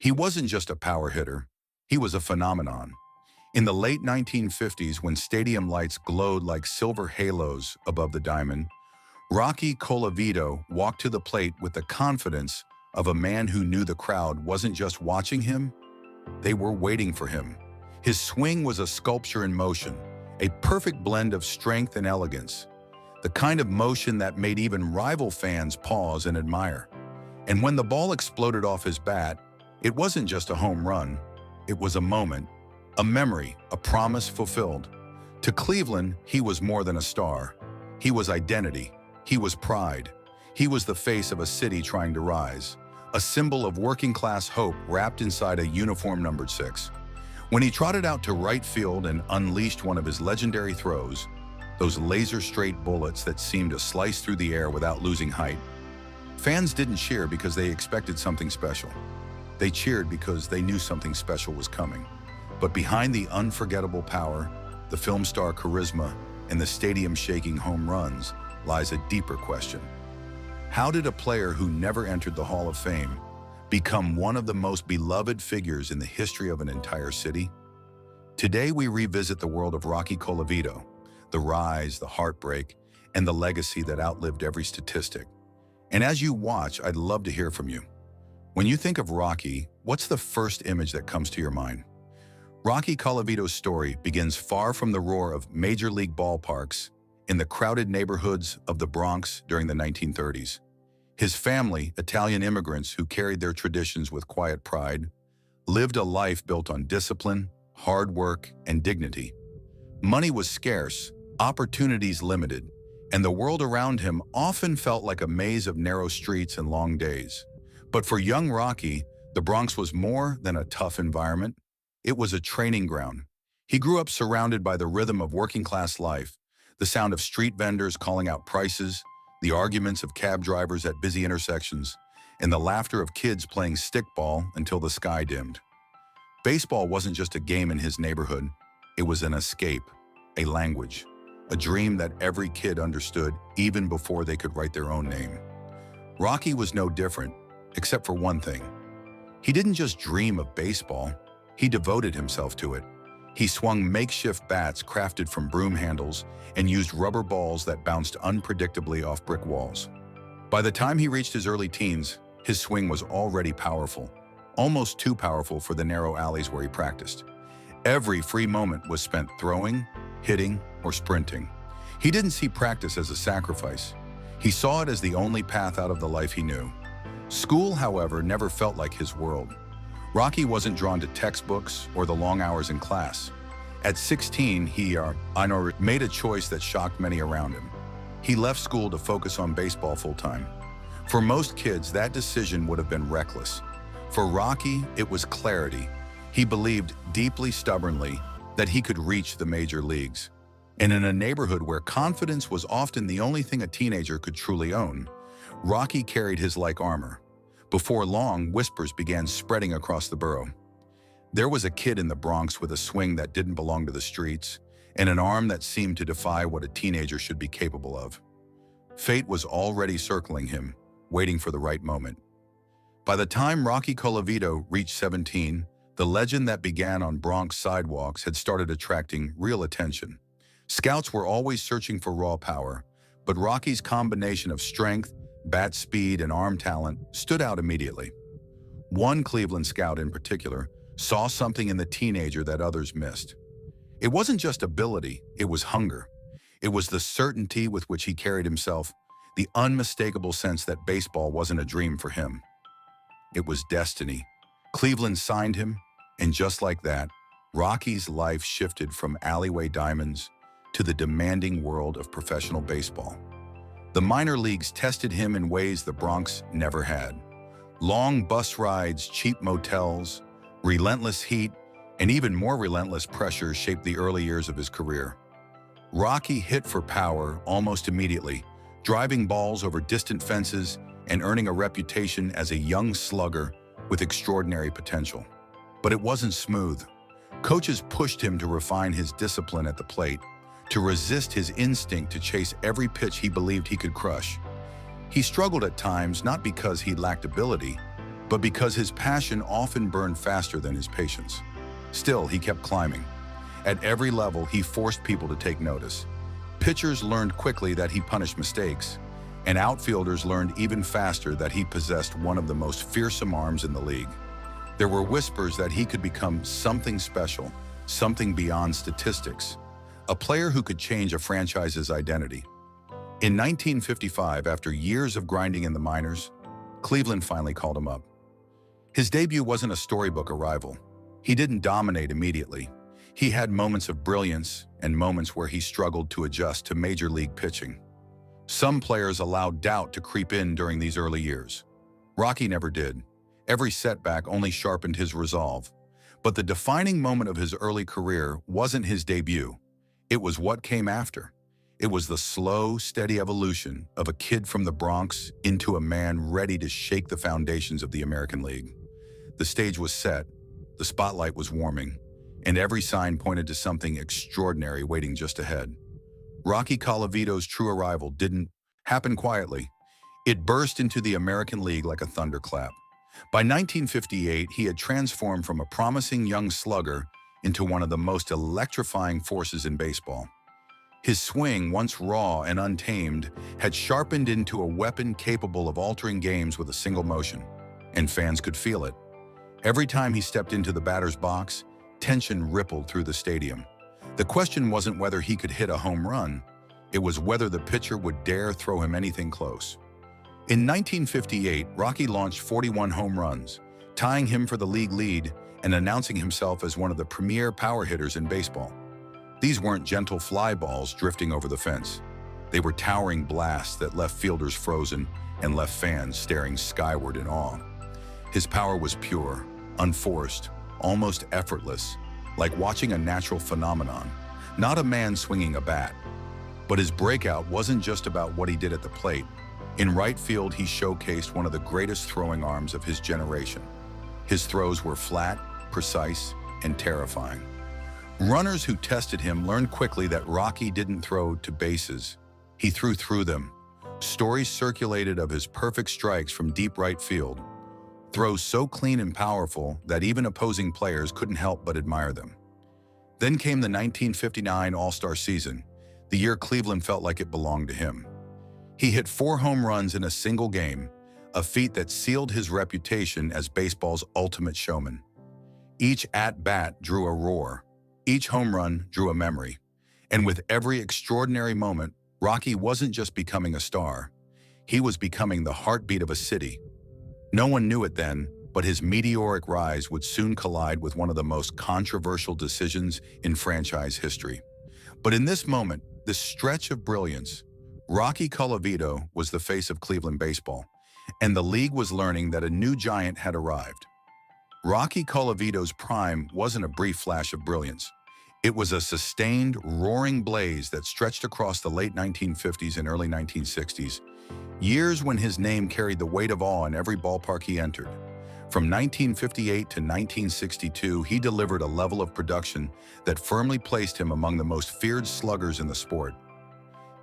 He wasn't just a power hitter, he was a phenomenon. In the late 1950s, when stadium lights glowed like silver halos above the diamond, Rocky Colavito walked to the plate with the confidence of a man who knew the crowd wasn't just watching him, they were waiting for him. His swing was a sculpture in motion, a perfect blend of strength and elegance, the kind of motion that made even rival fans pause and admire. And when the ball exploded off his bat, it wasn't just a home run, it was a moment, a memory, a promise fulfilled. To Cleveland, he was more than a star. He was identity. He was pride. He was the face of a city trying to rise, a symbol of working-class hope wrapped inside a uniform numbered 6. When he trotted out to right field and unleashed one of his legendary throws, those laser-straight bullets that seemed to slice through the air without losing height, fans didn't cheer because they expected something special. They cheered because they knew something special was coming. But behind the unforgettable power, the film star charisma, and the stadium-shaking home runs lies a deeper question. How did a player who never entered the Hall of Fame become one of the most beloved figures in the history of an entire city? Today we revisit the world of Rocky Colavito, the rise, the heartbreak, and the legacy that outlived every statistic. And as you watch, I'd love to hear from you. When you think of Rocky, what's the first image that comes to your mind? Rocky Colavito's story begins far from the roar of major league ballparks in the crowded neighborhoods of the Bronx during the 1930s. His family, Italian immigrants who carried their traditions with quiet pride, lived a life built on discipline, hard work, and dignity. Money was scarce, opportunities limited, and the world around him often felt like a maze of narrow streets and long days. But for young Rocky, the Bronx was more than a tough environment. It was a training ground. He grew up surrounded by the rhythm of working-class life, the sound of street vendors calling out prices, the arguments of cab drivers at busy intersections, and the laughter of kids playing stickball until the sky dimmed. Baseball wasn't just a game in his neighborhood. It was an escape, a language, a dream that every kid understood even before they could write their own name. Rocky was no different, except for one thing. He didn't just dream of baseball, he devoted himself to it. He swung makeshift bats crafted from broom handles and used rubber balls that bounced unpredictably off brick walls. By the time he reached his early teens, his swing was already powerful, almost too powerful for the narrow alleys where he practiced. Every free moment was spent throwing, hitting, or sprinting. He didn't see practice as a sacrifice. He saw it as the only path out of the life he knew. School, however, never felt like his world. Rocky wasn't drawn to textbooks or the long hours in class. At 16, he made a choice that shocked many around him. He left school to focus on baseball full-time. For most kids, that decision would have been reckless. For Rocky, it was clarity. He believed deeply, stubbornly, that he could reach the major leagues. And in a neighborhood where confidence was often the only thing a teenager could truly own, Rocky carried his like armor. Before long, whispers began spreading across the borough. There was a kid in the Bronx with a swing that didn't belong to the streets, and an arm that seemed to defy what a teenager should be capable of. Fate was already circling him, waiting for the right moment. By the time Rocky Colavito reached 17, the legend that began on Bronx sidewalks had started attracting real attention. Scouts were always searching for raw power, but Rocky's combination of strength, bat speed, and arm talent stood out immediately. One Cleveland scout in particular saw something in the teenager that others missed. It wasn't just ability, it was hunger. It was the certainty with which he carried himself, the unmistakable sense that baseball wasn't a dream for him. It was destiny. Cleveland signed him, and just like that, Rocky's life shifted from alleyway diamonds to the demanding world of professional baseball. The minor leagues tested him in ways the Bronx never had. Long bus rides, cheap motels, relentless heat, and even more relentless pressure shaped the early years of his career. Rocky hit for power almost immediately, driving balls over distant fences and earning a reputation as a young slugger with extraordinary potential. But it wasn't smooth. Coaches pushed him to refine his discipline at the plate, to resist his instinct to chase every pitch he believed he could crush. He struggled at times not because he lacked ability, but because his passion often burned faster than his patience. Still, he kept climbing. At every level, he forced people to take notice. Pitchers learned quickly that he punished mistakes, and outfielders learned even faster that he possessed one of the most fearsome arms in the league. There were whispers that he could become something special, something beyond statistics, a player who could change a franchise's identity. In 1955, after years of grinding in the minors, Cleveland finally called him up. His debut wasn't a storybook arrival. He didn't dominate immediately. He had moments of brilliance and moments where he struggled to adjust to major league pitching. Some players allowed doubt to creep in during these early years. Rocky never did. Every setback only sharpened his resolve. But the defining moment of his early career wasn't his debut. It was what came after. It was the slow, steady evolution of a kid from the Bronx into a man ready to shake the foundations of the American League. The stage was set, the spotlight was warming, and every sign pointed to something extraordinary waiting just ahead. Rocky Colavito's true arrival didn't happen quietly. It burst into the American League like a thunderclap. By 1958, he had transformed from a promising young slugger into one of the most electrifying forces in baseball. His swing, once raw and untamed, had sharpened into a weapon capable of altering games with a single motion, and fans could feel it. Every time he stepped into the batter's box, tension rippled through the stadium. The question wasn't whether he could hit a home run, it was whether the pitcher would dare throw him anything close. In 1958, Rocky launched 41 home runs, tying him for the league lead and announcing himself as one of the premier power hitters in baseball. These weren't gentle fly balls drifting over the fence. They were towering blasts that left fielders frozen and left fans staring skyward in awe. His power was pure, unforced, almost effortless, like watching a natural phenomenon, not a man swinging a bat. But his breakout wasn't just about what he did at the plate. In right field, he showcased one of the greatest throwing arms of his generation. His throws were flat, precise, and terrifying. Runners who tested him learned quickly that Rocky didn't throw to bases. He threw through them. Stories circulated of his perfect strikes from deep right field, throws so clean and powerful that even opposing players couldn't help but admire them. Then came the 1959 All-Star season, the year Cleveland felt like it belonged to him. He hit 4 home runs in a single game, a feat that sealed his reputation as baseball's ultimate showman. Each at-bat drew a roar. Each home run drew a memory. And with every extraordinary moment, Rocky wasn't just becoming a star. He was becoming the heartbeat of a city. No one knew it then, but his meteoric rise would soon collide with one of the most controversial decisions in franchise history. But in this moment, this stretch of brilliance, Rocky Colavito was the face of Cleveland baseball, and the league was learning that a new giant had arrived. Rocky Colavito's prime wasn't a brief flash of brilliance. It was a sustained, roaring blaze that stretched across the late 1950s and early 1960s, years when his name carried the weight of awe in every ballpark he entered. From 1958 to 1962, he delivered a level of production that firmly placed him among the most feared sluggers in the sport.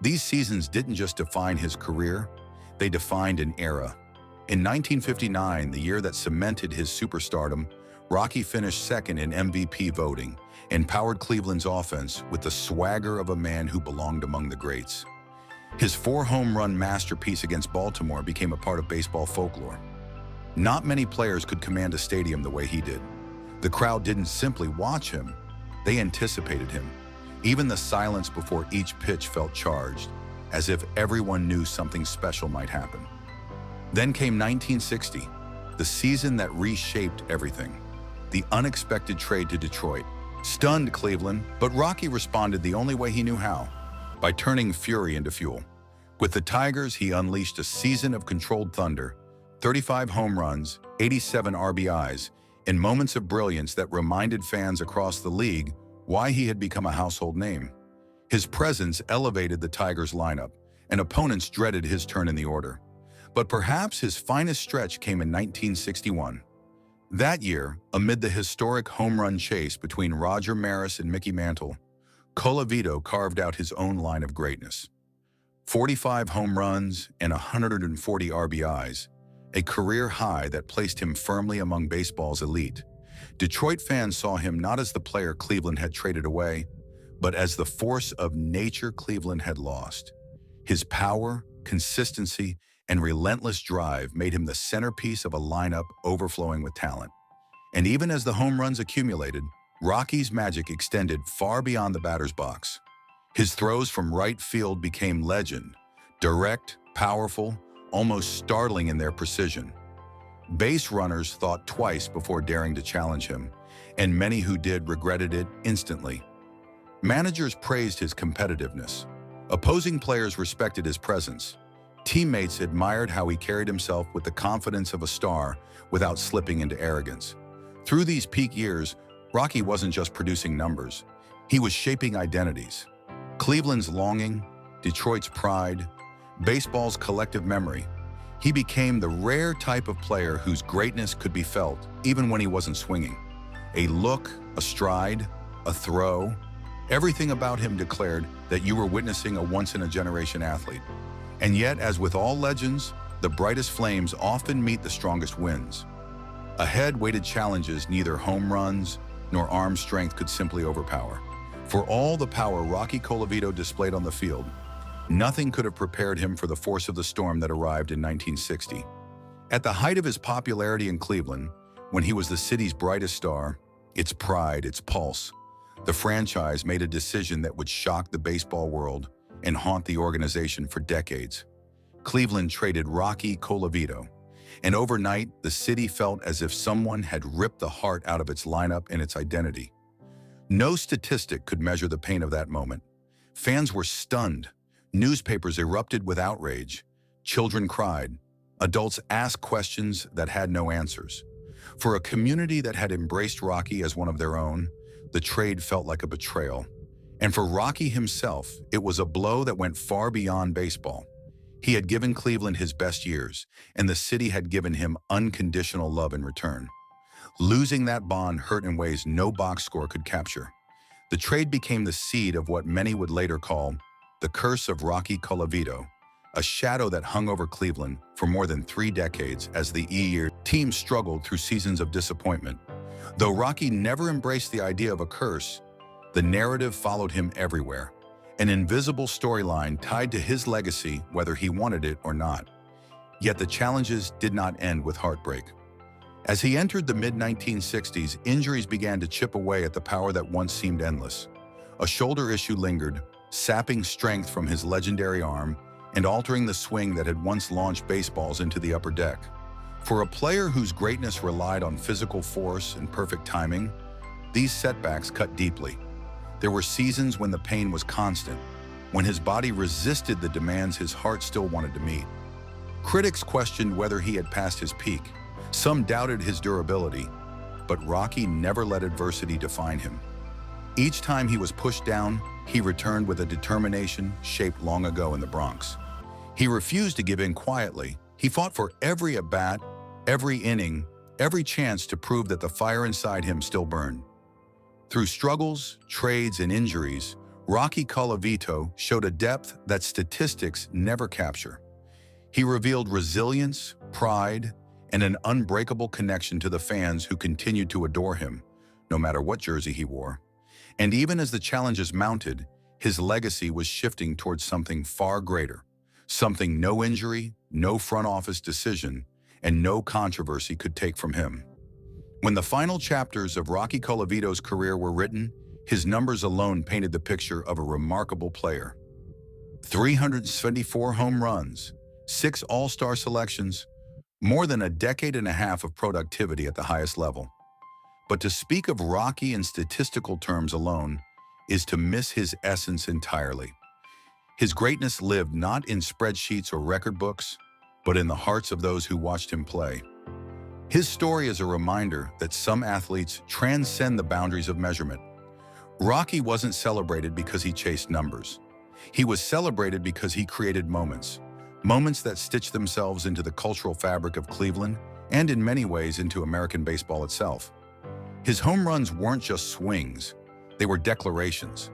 These seasons didn't just define his career, they defined an era. In 1959, the year that cemented his superstardom, Rocky finished second in MVP voting and powered Cleveland's offense with the swagger of a man who belonged among the greats. His 4-home run masterpiece against Baltimore became a part of baseball folklore. Not many players could command a stadium the way he did. The crowd didn't simply watch him, they anticipated him. Even the silence before each pitch felt charged, as if everyone knew something special might happen. Then came 1960, the season that reshaped everything. The unexpected trade to Detroit stunned Cleveland, but Rocky responded the only way he knew how, by turning fury into fuel. With the Tigers, he unleashed a season of controlled thunder, 35 home runs, 87 RBIs, and moments of brilliance that reminded fans across the league why he had become a household name. His presence elevated the Tigers lineup, and opponents dreaded his turn in the order. But perhaps his finest stretch came in 1961. That year, amid the historic home run chase between Roger Maris and Mickey Mantle, Colavito carved out his own line of greatness. 45 home runs and 140 RBIs, a career high that placed him firmly among baseball's elite. Detroit fans saw him not as the player Cleveland had traded away, but as the force of nature Cleveland had lost. His power, consistency, and relentless drive made him the centerpiece of a lineup overflowing with talent. And even as the home runs accumulated, Rocky's magic extended far beyond the batter's box. His throws from right field became legend, direct, powerful, almost startling in their precision. Base runners thought twice before daring to challenge him, and many who did regretted it instantly. Managers praised his competitiveness. Opposing players respected his presence. Teammates admired how he carried himself with the confidence of a star without slipping into arrogance. Through these peak years, Rocky wasn't just producing numbers. He was shaping identities. Cleveland's longing, Detroit's pride, baseball's collective memory. He became the rare type of player whose greatness could be felt even when he wasn't swinging. A look, a stride, a throw, everything about him declared that you were witnessing a once-in-a-generation athlete. And yet, as with all legends, the brightest flames often meet the strongest winds. Ahead waited challenges neither home runs nor arm strength could simply overpower. For all the power Rocky Colavito displayed on the field, nothing could have prepared him for the force of the storm that arrived in 1960. At the height of his popularity in Cleveland, when he was the city's brightest star, its pride, its pulse, the franchise made a decision that would shock the baseball world and haunt the organization for decades. Cleveland traded Rocky Colavito, and overnight, the city felt as if someone had ripped the heart out of its lineup and its identity. No statistic could measure the pain of that moment. Fans were stunned. Newspapers erupted with outrage. Children cried. Adults asked questions that had no answers. For a community that had embraced Rocky as one of their own, the trade felt like a betrayal. And for Rocky himself, it was a blow that went far beyond baseball. He had given Cleveland his best years, and the city had given him unconditional love in return. Losing that bond hurt in ways no box score could capture. The trade became the seed of what many would later call the curse of Rocky Colavito, a shadow that hung over Cleveland for more than 3 decades as the E-year team struggled through seasons of disappointment. Though Rocky never embraced the idea of a curse, the narrative followed him everywhere, an invisible storyline tied to his legacy whether he wanted it or not. Yet the challenges did not end with heartbreak. As he entered the mid-1960s, injuries began to chip away at the power that once seemed endless. A shoulder issue lingered, sapping strength from his legendary arm and altering the swing that had once launched baseballs into the upper deck. For a player whose greatness relied on physical force and perfect timing, these setbacks cut deeply. There were seasons when the pain was constant, when his body resisted the demands his heart still wanted to meet. Critics questioned whether he had passed his peak. Some doubted his durability, but Rocky never let adversity define him. Each time he was pushed down, he returned with a determination shaped long ago in the Bronx. He refused to give in quietly. He fought for every at-bat, every inning, every chance to prove that the fire inside him still burned. Through struggles, trades, and injuries, Rocky Colavito showed a depth that statistics never capture. He revealed resilience, pride, and an unbreakable connection to the fans who continued to adore him, no matter what jersey he wore. And even as the challenges mounted, his legacy was shifting towards something far greater, something no injury, no front office decision, and no controversy could take from him. When the final chapters of Rocky Colavito's career were written, his numbers alone painted the picture of a remarkable player. 374 home runs, 6 All-Star selections, more than a decade and a half of productivity at the highest level. But to speak of Rocky in statistical terms alone is to miss his essence entirely. His greatness lived not in spreadsheets or record books, but in the hearts of those who watched him play. His story is a reminder that some athletes transcend the boundaries of measurement. Rocky wasn't celebrated because he chased numbers. He was celebrated because he created moments that stitched themselves into the cultural fabric of Cleveland and in many ways into American baseball itself. His home runs weren't just swings, they were declarations.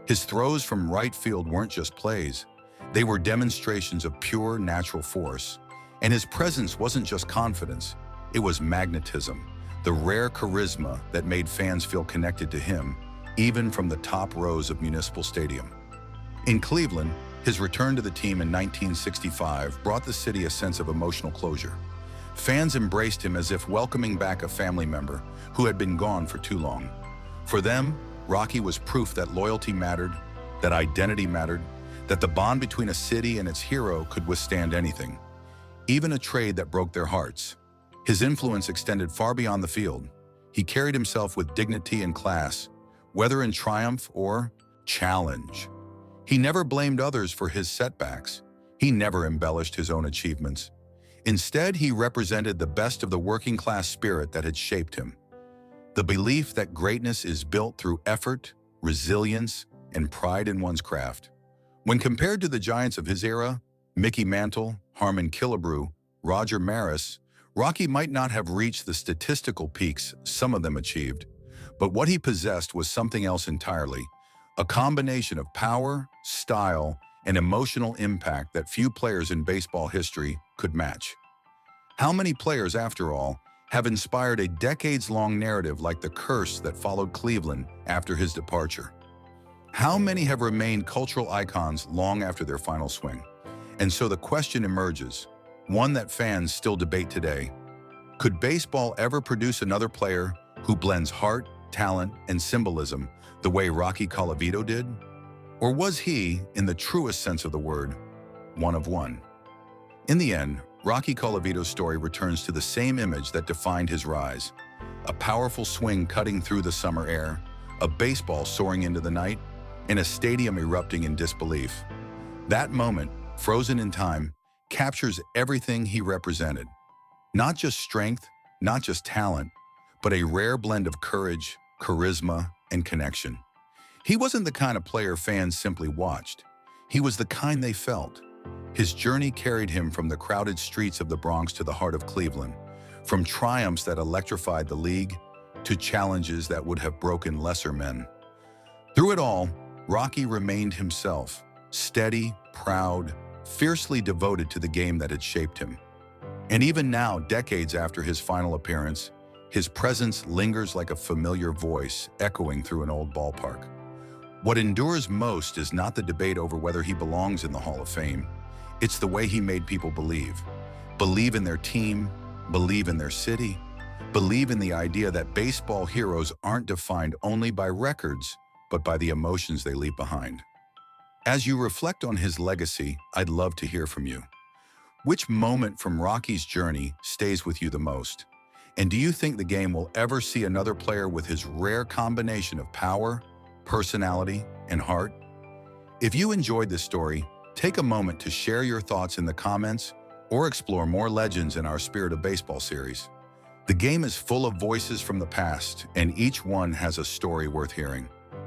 His throws from right field weren't just plays, they were demonstrations of pure natural force. And his presence wasn't just confidence, it was magnetism, the rare charisma that made fans feel connected to him, even from the top rows of Municipal Stadium. In Cleveland, his return to the team in 1965 brought the city a sense of emotional closure. Fans embraced him as if welcoming back a family member who had been gone for too long. For them, Rocky was proof that loyalty mattered, that identity mattered, that the bond between a city and its hero could withstand anything, even a trade that broke their hearts. His influence extended far beyond the field. He carried himself with dignity and class, whether in triumph or challenge. He never blamed others for his setbacks. He never embellished his own achievements. Instead, he represented the best of the working-class spirit that had shaped him. The belief that greatness is built through effort, resilience, and pride in one's craft. When compared to the giants of his era, Mickey Mantle, Harmon Killebrew, Roger Maris, Rocky might not have reached the statistical peaks some of them achieved, but what he possessed was something else entirely, a combination of power, style, and emotional impact that few players in baseball history could match. How many players, after all, have inspired a decades-long narrative like the curse that followed Cleveland after his departure? How many have remained cultural icons long after their final swing? And so the question emerges, one that fans still debate today. Could baseball ever produce another player who blends heart, talent, and symbolism the way Rocky Colavito did? Or was he, in the truest sense of the word, one of one? In the end, Rocky Colavito's story returns to the same image that defined his rise. A powerful swing cutting through the summer air, a baseball soaring into the night, and a stadium erupting in disbelief. That moment, frozen in time, captures everything he represented. Not just strength, not just talent, but a rare blend of courage, charisma, and connection. He wasn't the kind of player fans simply watched. He was the kind they felt. His journey carried him from the crowded streets of the Bronx to the heart of Cleveland, from triumphs that electrified the league to challenges that would have broken lesser men. Through it all, Rocky remained himself, steady, proud, fiercely devoted to the game that had shaped him. And even now, decades after his final appearance, his presence lingers like a familiar voice echoing through an old ballpark. What endures most is not the debate over whether he belongs in the Hall of Fame. It's the way he made people believe. Believe in their team, believe in their city, believe in the idea that baseball heroes aren't defined only by records, but by the emotions they leave behind. As you reflect on his legacy, I'd love to hear from you. Which moment from Rocky's journey stays with you the most? And do you think the game will ever see another player with his rare combination of power, personality, and heart? If you enjoyed this story, take a moment to share your thoughts in the comments or explore more legends in our Spirit of Baseball series. The game is full of voices from the past, and each one has a story worth hearing.